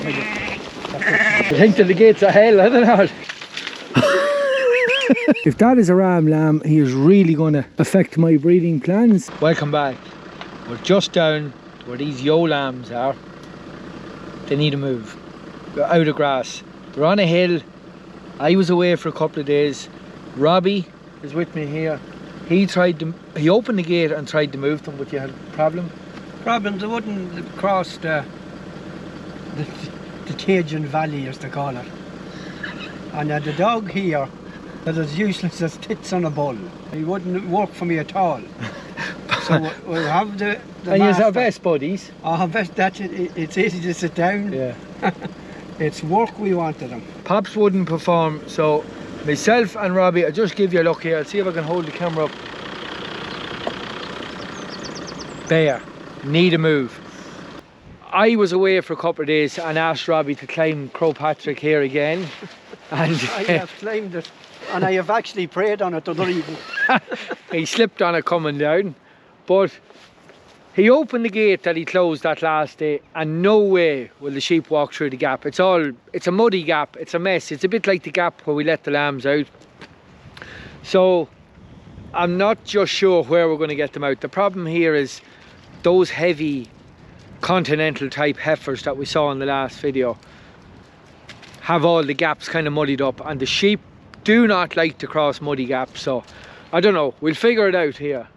I think that the gates are hell, I don't know. If that is a ram lamb, he is really going to affect my breeding plans. Welcome back. We're just down where these yo lambs are. They need to move. They're out of grass. They're on a hill. I was away for a couple of days. Robbie is with me here. He opened the gate and tried to move them, but you had a problem? They wouldn't cross the Cajun Valley, as they call it. And the dog here, that is useless as tits on a bull. He wouldn't work for me at all. So we'll have the and you're our best buddies. Oh, that's it. It's easy to sit down. Yeah. It's work we wanted him. Pops wouldn't perform, so myself and Robbie, I'll just give you a look here. I'll see if I can hold the camera up. There, need a move. I was away for a couple of days and asked Robbie to climb Crow Patrick here again. And I have climbed it, and I have actually prayed on it the other evening. He slipped on it coming down, but he opened the gate that he closed that last day, and no way will the sheep walk through the gap. It's a muddy gap, it's a mess. It's a bit like the gap where we let the lambs out. So I'm not just sure where we're going to get them out. The problem here is those heavy continental type heifers that we saw in the last video have all the gaps kind of muddied up, and the sheep do not like to cross muddy gaps. So I don't know, we'll figure it out here.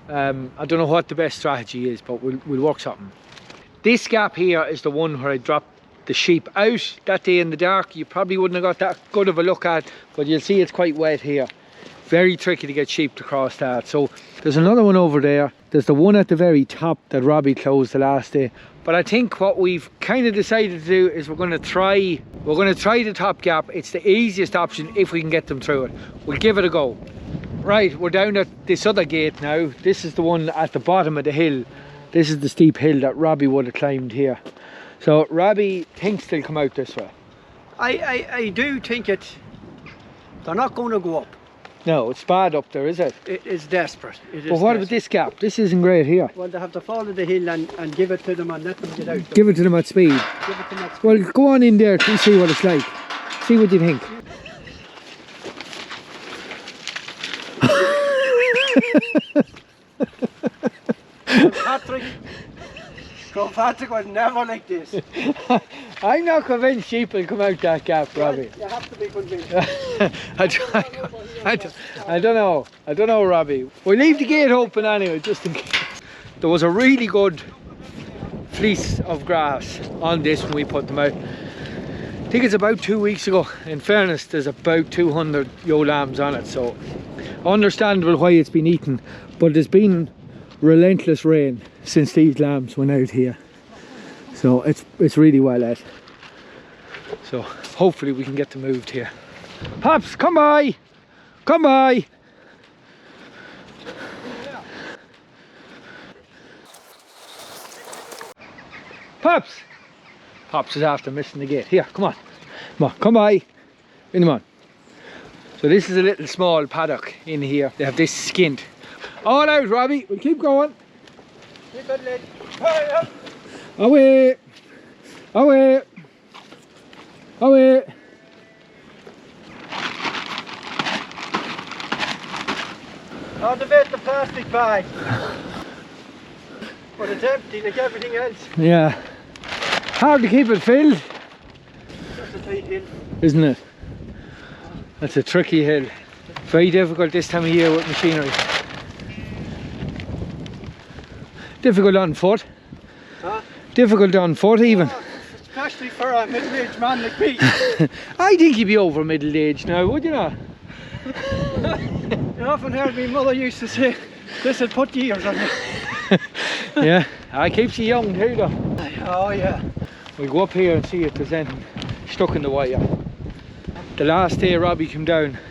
I don't know what the best strategy is, but we'll work something. This gap here is the one where I dropped the sheep out that day in the dark. You probably wouldn't have got that good of a look at, but you'll see it's quite wet here. Very tricky to get sheep to cross that. So there's another one over there. There's the one at the very top that Robbie closed the last day. But I think what we've kind of decided to do is we're going to try the top gap. It's the easiest option if we can get them through it. We'll give it a go. Right, we're down at this other gate now. This is the one at the bottom of the hill. This is the steep hill that Robbie would have climbed here. So Robbie thinks they'll come out this way. I do think they're not going to go up. No, it's bad up there, is it? It is desperate. But what about this gap? This isn't great here. Well, they have to follow the hill and give it to them and let them get out. Give it to them at speed. Give it to them at speed. Well, go on in there to see what it's like. See what you think. Patrick was never like this. I'm not convinced sheep will come out that gap, Robbie. You have to be convinced. I don't know, Robbie. We'll leave the gate open anyway, just in case. There was a really good fleece of grass on this when we put them out. I think it's about 2 weeks ago. In fairness, there's about 200 yo lambs on it, so understandable why it's been eaten. But there's been relentless rain since these lambs went out here, so it's really well lit. So hopefully we can get them moved here. Pops, come by, come by. Pops is after missing the gate. Here, come on, come by. Come on. So this is a little small paddock in here. They have this skinned. All out, Robbie. We'll keep going. Keep it lit. Hurry up. Away. Away. Away. Out of it, the plastic bag. But it's empty like everything else. Yeah. Hard to keep it filled. That's a tight hill. Isn't it? That's a tricky hill. Very difficult this time of year with machinery. Difficult on foot. Huh? Difficult on foot even. Oh, especially for a middle-aged man like me. I think you'd be over middle age now, would you not? You often heard my mother used to say, this will put years on you. Yeah, it keeps you young too though. Oh yeah. We'll go up here and see if there's anything stuck in the wire. The last day Robbie came down, there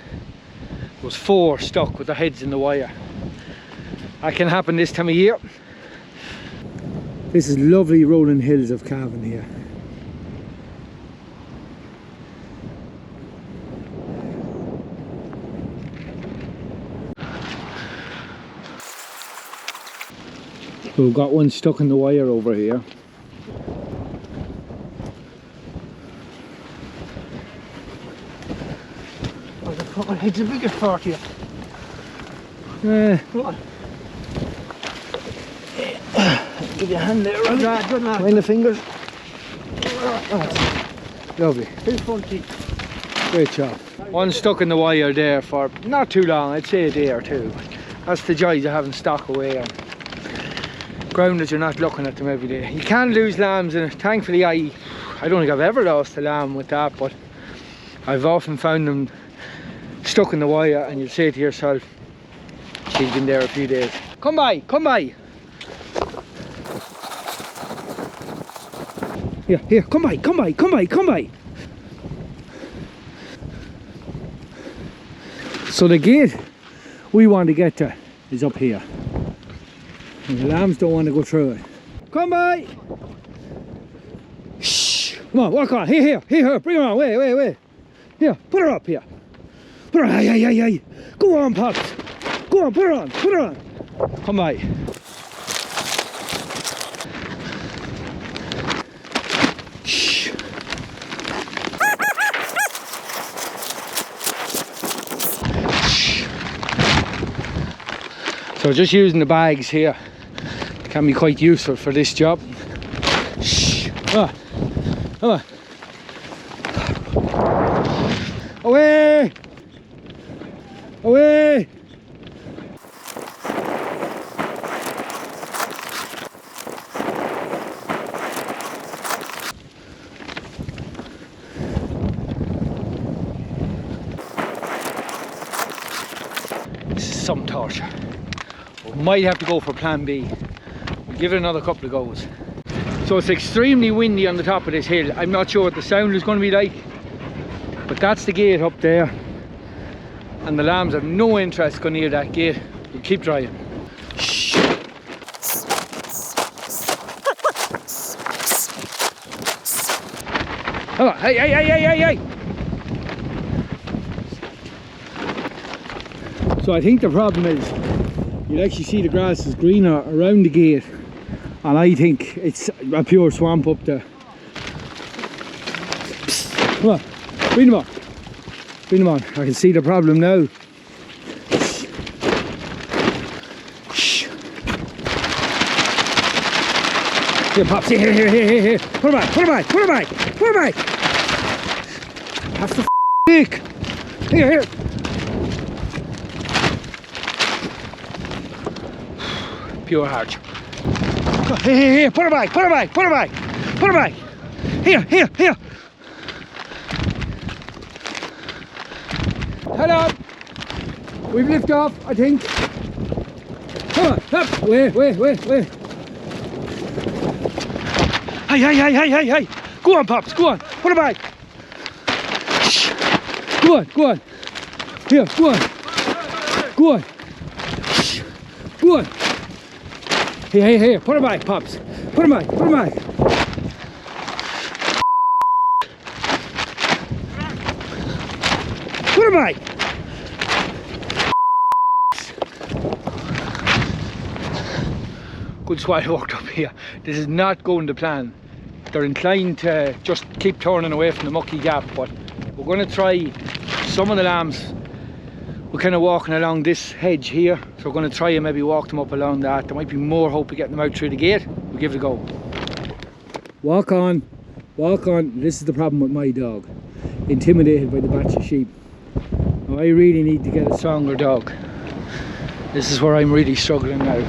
was 4 stuck with their heads in the wire. That can happen this time of year. This is lovely rolling hills of Cavan here. We've got one stuck in the wire over here. Come on, it's the biggest part here. Come on. Give you a hand there, Good lad, good lad. mind the fingers. Lovely. Big funky. Great job. One stuck in the wire there for not too long, I'd say a day or two. That's the joys of having stock away on ground that you're not looking at them every day. You can lose lambs in it. Thankfully I don't think I've ever lost a lamb with that, but I've often found them stuck in the wire and you'll say to yourself, she's been there a few days. Come by, come by. Here, come by, come by, come by, come by. So the gate we want to get to is up here. And the lambs don't want to go through it. Come by! Shh! Come on, walk on. Here, bring her on. Wait. Here, put her up here. Put her on. Hey. Go on, Pops. Go on, put her on. Come by. Shh. So just using the bags here can be quite useful for this job. Shh. Come on. Away! This is some torture. We might have to go for plan B. We'll give it another couple of goes. So it's extremely windy on the top of this hill. I'm not sure what the sound is going to be like, but that's the gate up there. And the lambs have no interest going near that gate. We'll keep trying. Shh. Come on, hey. So I think the problem is you'll actually see the grass is greener around the gate, and I think it's a pure swamp up there. Come on, bring them on. I can see the problem now. Shh. Here, Pops, here. Put her back. That's the dick. Here. Pure hardship. Here, put her back. Here. Hello. We've lifted off, I think. Come on, up. Wait. Hey. Go on, Pops, go on. Put her back. Shh. Go on. Here, go on. Shh. Go on. Here, put her back, Pops. Put her back. Put her back. Good squad worked up here. This is not going to plan. They're inclined to just keep turning away from the mucky gap, but we're going to try some of the lambs. We're kind of walking along this hedge here, so we're going to try and maybe walk them up along that. There might be more hope of getting them out through the gate. We'll give it a go. Walk on. This is the problem with my dog. Intimidated by the batch of sheep. Now, I really need to get a stronger dog. This is where I'm really struggling now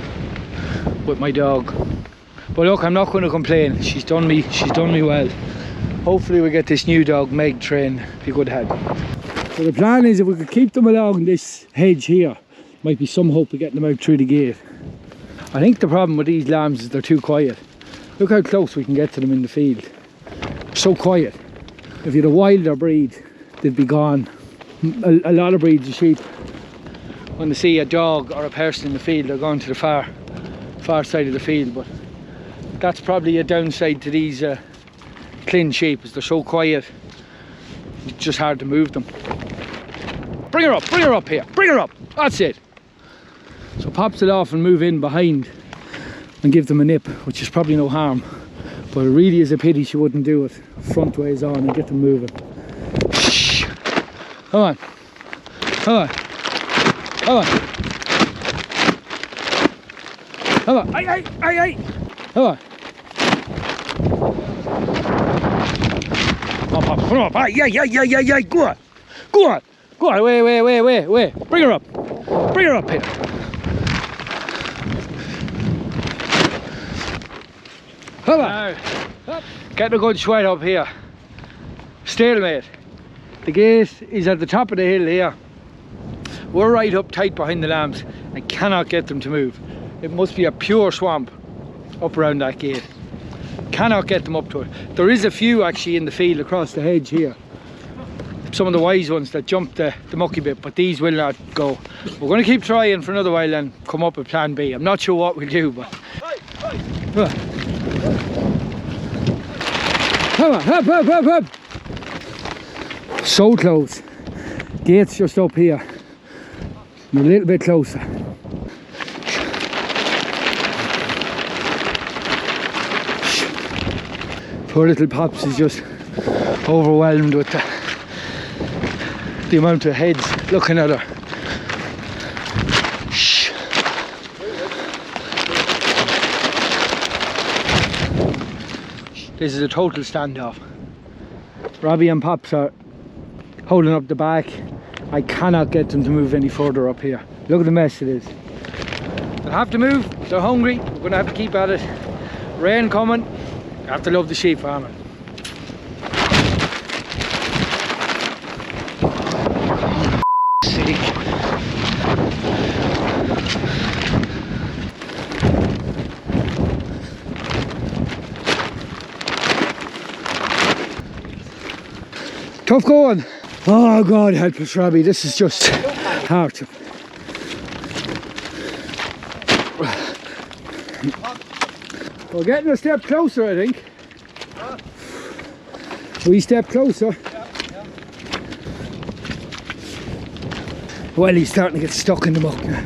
with my dog. But look, I'm not going to complain. She's done me well. Hopefully we get this new dog Meg trained. Be a good head. So the plan is if we could keep them along this hedge here, might be some hope of getting them out through the gate. I think the problem with these lambs is they're too quiet. Look how close we can get to them in the field. They're so quiet. If you had a wilder breed, they'd be gone. A lot of breeds of sheep, when they see a dog or a person in the field, they're going to the far side of the field. But that's probably a downside to these clean sheep, is they're so quiet. It's just hard to move them. Bring her up here. Bring her up. That's it. So Pops it off and move in behind and give them a nip, which is probably no harm. But it really is a pity she wouldn't do it front ways on and get them moving. Shh. Come on. Come on. Come on. Come on. Aye, aye, aye, aye. Come on. Come on. Aye, aye, aye, aye, aye, aye. Go on. Go on. Go on. Wait. Bring her up. Bring her up here. Come on. Getting a good sweat up here. Stalemate. The gate is at the top of the hill here. We're right up tight behind the lambs. I cannot get them to move. It must be a pure swamp up around that gate. Cannot get them up to it. There is a few actually in the field across the hedge here. Some of the wise ones that jump the mucky bit, but these will not go. We're going to keep trying for another while and come up with plan B. I'm not sure what we'll do, but... Come on, up. So close. Gate's just up here. I'm a little bit closer. Poor little Pops is just overwhelmed with the amount of heads looking at her. Shh. This is a total standoff. Robbie and Pops are holding up the back. I cannot get them to move any further up here. Look at the mess it is. They'll have to move. They're hungry. We're going to have to keep at it. Rain coming. I have to love the sheep farming. Sick. Tough going. Oh God help us, Robbie. This is just hard. We're getting a step closer, I think. We step closer. Well, he's starting to get stuck in the muck now.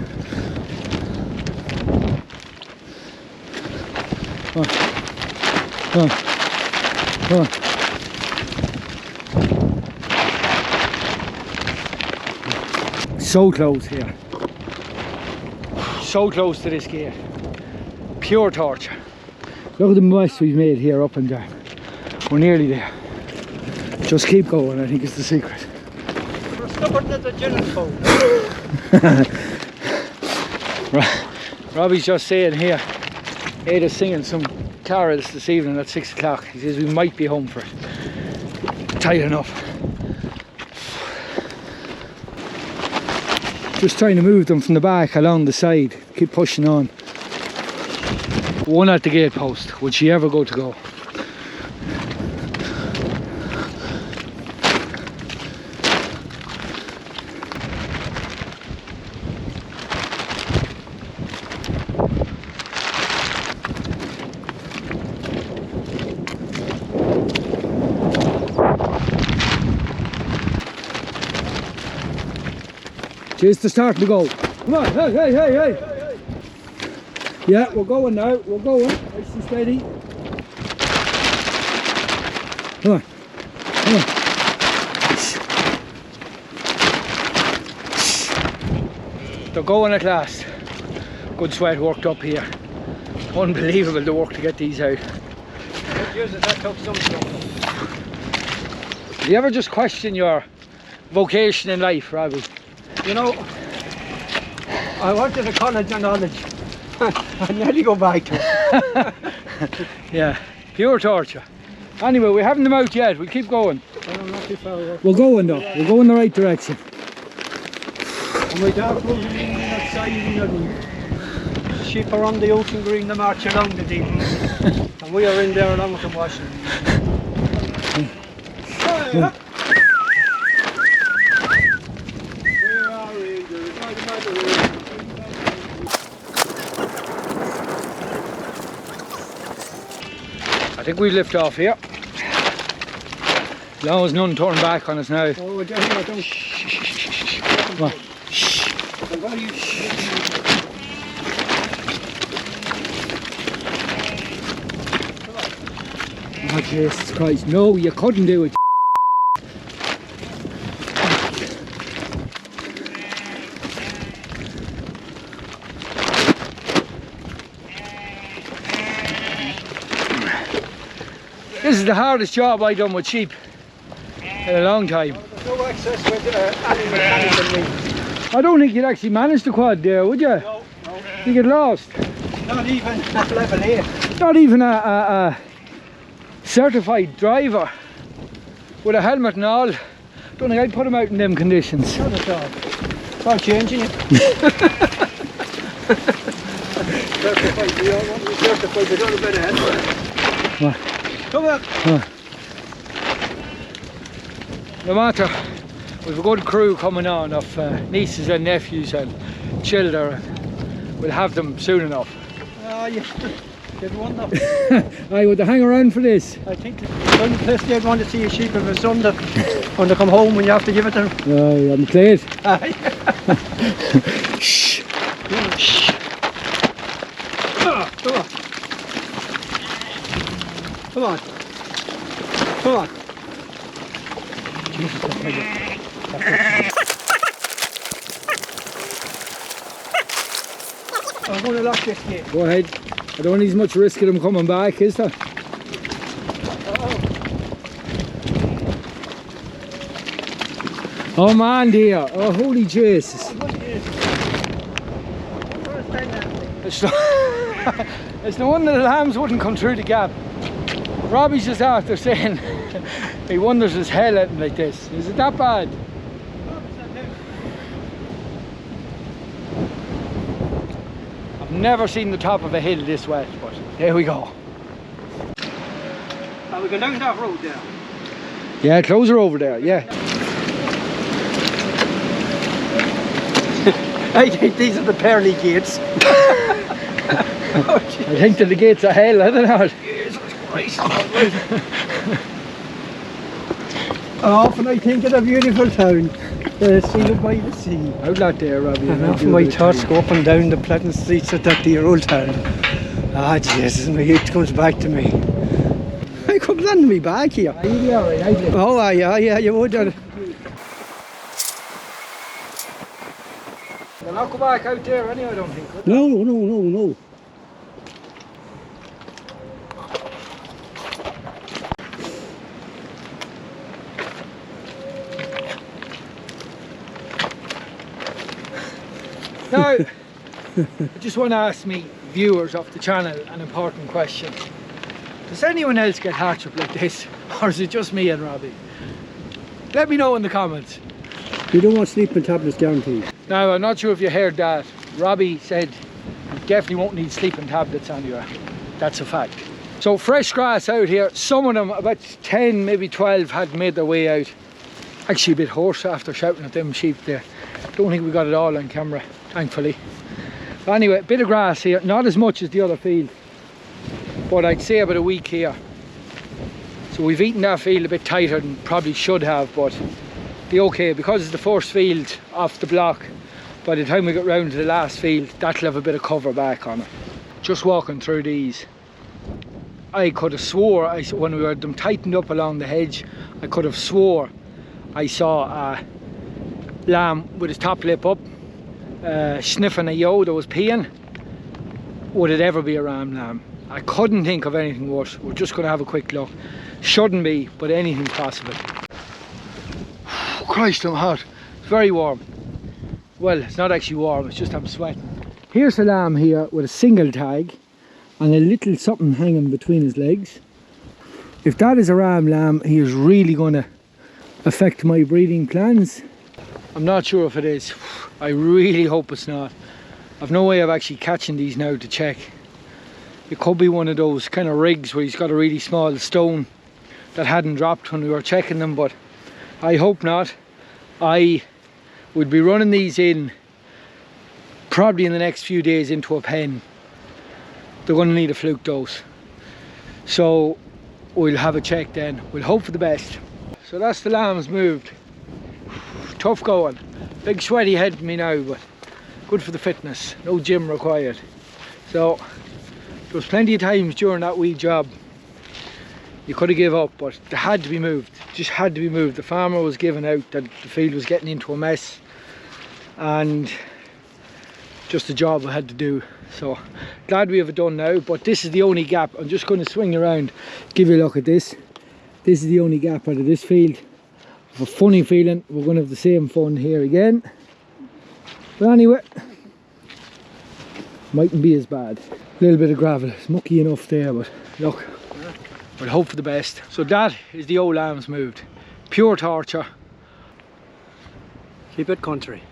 Come on. So close here. So close to this gate. Pure torture. Look at the mess we've made here up and down. We're nearly there. Just keep going, I think is the secret. We're stubborn as a gin phone. Robbie's just saying here, Ada's singing some carols this evening at 6 o'clock. He says we might be home for it. Tight enough. Just trying to move them from the back along the side. Keep pushing on. One at the gate post. Would she ever go to go? Just to start to go. Come on, hey. Yeah, we're going now, we're going. Nice and steady. Come on. They're going at last. Good sweat worked up here. Unbelievable the work to get these out. Do you ever just question your vocation in life, Robbie? You know, I wanted a college of knowledge. I nearly go back to it. Yeah, pure torture. Anyway, we haven't them out yet. We'll keep going. I'm not too far away. We're going though. We're going the right direction. And my dog was in that side and the sheep are on the ocean green, they march along the deep. And we are in there along with them washing. I think we lift off here. As long as none turn back on us now. Oh, we're down here, don't. Come on. Oh, Jesus Christ. No, you couldn't do it. This is the hardest job I've done with sheep in a long time. There's no access with any mechanical means. I don't think you'd actually manage the quad there, would you? No, no. You get lost. Not even at level 8. Not even a certified driver with a helmet and all. Don't think I'd put him out in them conditions. Not at all. It's all changing it. Certified, we all want to be certified, we don't have a better helmet. What? Come on. No matter, we've a good crew coming on of nieces and nephews and children. We'll have them soon enough. Ah, yeah. They'd wonder. I would hang around for this. I think the only place they'd want to see a sheep if it's Sunday. When they come home when you have to give it to them. Oh, I'm glad. Shh. Shh. Come on. Come on. Come on. Jesus, I'm going to lock this gate. Go ahead. I don't need as much risk of them coming back, is there? Oh man dear, oh holy Jesus. It's no wonder the lambs wouldn't come through the gap. Robbie's just after saying he wonders his hell at him like this. Is it that bad? I've never seen the top of a hill this wet, but there we go. We go down that road there. Yeah, closer over there, yeah. I think these are the pearly gates. I think that the gates are hell, I don't know. Jesus Christ. Often I think of a beautiful town, seated by the sea. Out that there, Robbie. And often my thoughts go up and down the pleasant streets of that dear old town. Ah, Jesus, my youth comes back to me. I could land me back here. You'd be alright, I'd live. Oh, yeah, you would. They'll not go back out there anyway, I don't think. would they? No. Now, I just want to ask me viewers of the channel an important question. Does anyone else get hatched up like this, or is it just me and Robbie? Let me know in the comments. You don't want sleeping tablets guaranteed. Now, I'm not sure if you heard that. Robbie said you definitely won't need sleeping tablets anywhere. That's a fact. So fresh grass out here. Some of them, about 10, maybe 12, had made their way out. Actually a bit hoarse after shouting at them sheep there. Don't think we got it all on camera, thankfully. But anyway, a bit of grass here. Not as much as the other field, but I'd say about a week here. So we've eaten that field a bit tighter than probably should have, but be okay because it's the first field off the block. By the time we get round to the last field, that'll have a bit of cover back on it. Just walking through these, I could have swore, when we had them tightened up along the hedge, I could have swore I saw a lamb with his top lip up, sniffing a ewe that was peeing. Would it ever be a ram lamb? I couldn't think of anything worse. We're just going to have a quick look. Shouldn't be, but anything's possible. Oh, Christ, I'm hot. It's very warm. Well, it's not actually warm, it's just I'm sweating. Here's a lamb here with a single tag and a little something hanging between his legs. If that is a ram lamb, he is really going to affect my breeding plans. I'm not sure if it is. I really hope it's not. I've no way of actually catching these now to check. It could be one of those kind of rigs where he's got a really small stone that hadn't dropped when we were checking them, but I hope not. I would be running these in probably in the next few days into a pen. They're going to need a fluke dose. So we'll have a check then. We'll hope for the best. So that's the lambs moved. Tough going. Big sweaty head to me now, but good for the fitness. No gym required. So there was plenty of times during that wee job you could have give up, but they had to be moved. Just had to be moved. The farmer was giving out that the field was getting into a mess, and just a job I had to do. So glad we have it done now, but this is the only gap. I'm just going to swing around, give you a look at this. This is the only gap out of this field. I have a funny feeling we're going to have the same fun here again. But anyway, mightn't be as bad. A little bit of gravel, it's mucky enough there, but look, we'll hope for the best. So that is the old lambs moved. Pure torture. Keep it country.